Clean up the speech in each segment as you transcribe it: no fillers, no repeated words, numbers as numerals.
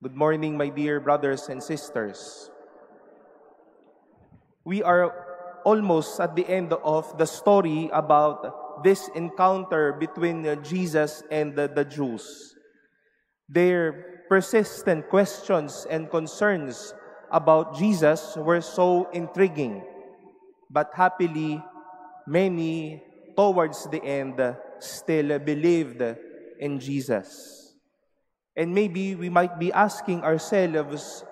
Good morning, my dear brothers and sisters. We are almost at the end of the story about this encounter between Jesus and the Jews. Their persistent questions and concerns about Jesus were so intriguing, but happily, many towards the end still believed in Jesus. And maybe we might be asking ourselves,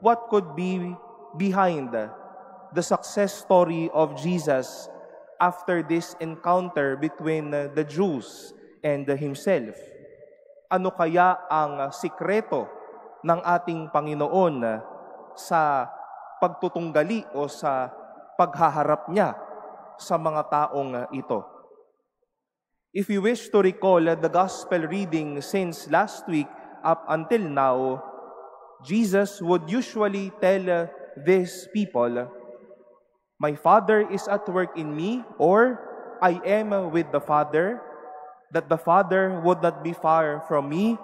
what could be behind the success story of Jesus after this encounter between the Jews and Himself? Ano kaya ang sikreto ng ating Panginoon sa pagtutunggali o sa paghaharap niya sa mga taong ito? If you wish to recall the gospel reading since last week up until now, Jesus would usually tell these people, "My Father is at work in me," or "I am with the Father," that the Father would not be far from me,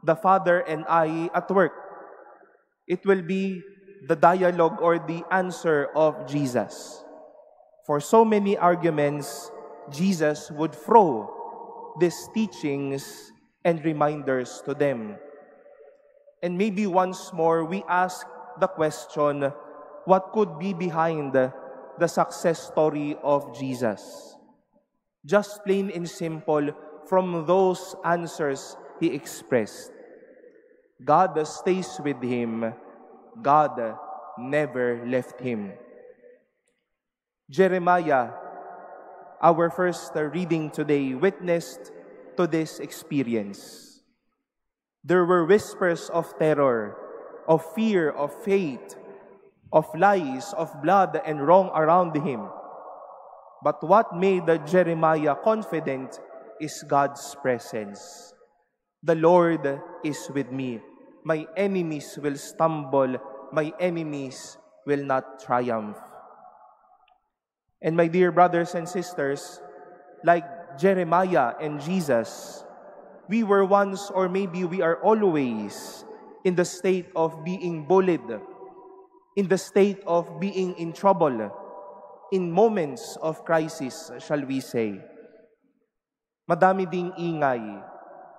the Father and I at work. It will be the dialogue or the answer of Jesus. For so many arguments, Jesus would throw these teachings and reminders to them. And maybe once more, we ask the question, what could be behind the success story of Jesus? Just plain and simple, from those answers He expressed, God stays with him, God never left him. Jeremiah, our first reading today, witnessed to this experience. There were whispers of terror, of fear, of fate, of lies, of blood and wrong around him. But what made Jeremiah confident is God's presence. The Lord is with me. My enemies will stumble, my enemies will not triumph. And my dear brothers and sisters, like Jeremiah and Jesus, we were once, or maybe we are always, in the state of being bullied, in the state of being in trouble, in moments of crisis, shall we say. Madami ding ingay,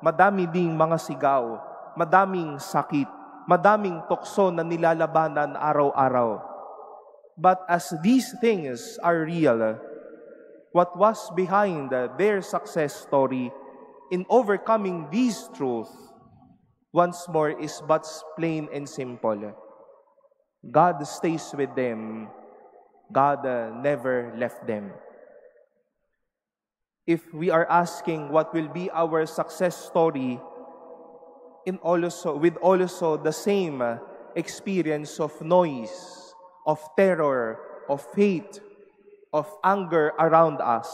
madami ding mga sigaw, madaming sakit, madaming tukso na nilalabanan araw-araw. But as these things are real, what was behind their success story in overcoming these truths, once more is but plain and simple. God stays with them. God never left them. If we are asking what will be our success story, with also the same experience of noise, of terror, of hate, of anger around us,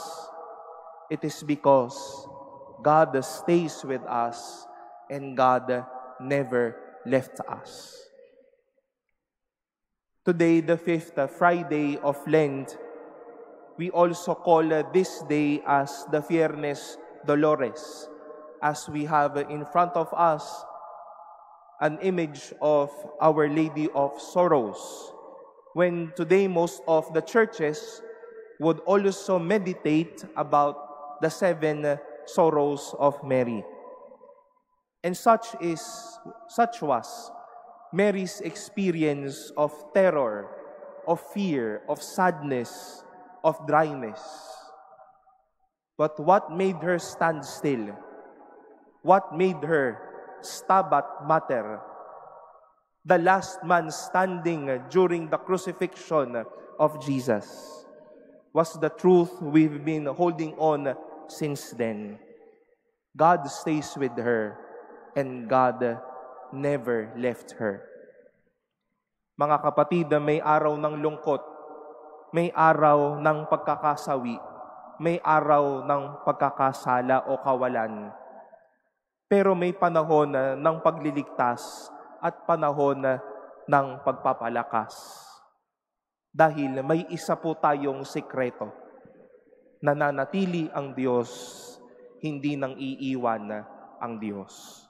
it is because God stays with us and God never left us. Today, the 5th Friday of Lent, we also call this day as the Viernes Dolores, as we have in front of us an image of Our Lady of Sorrows, when today most of the churches would also meditate about the 7 sorrows of Mary. And such was Mary's experience of terror, of fear, of sadness, of dryness. But what made her stand still? What made her Stabat Mater, the last man standing during the crucifixion of Jesus, was the truth we've been holding on since then. God stays with her and God never left her. Mga kapatid, may araw ng lungkot, may araw ng pagkakasawi, may araw ng pagkakasala o kawalan. Pero may panahon ng pagliligtas at panahon ng pagpapalakas. Dahil may isa po tayong sikreto. Nananatili ang Diyos, hindi nang iiwan ang Diyos.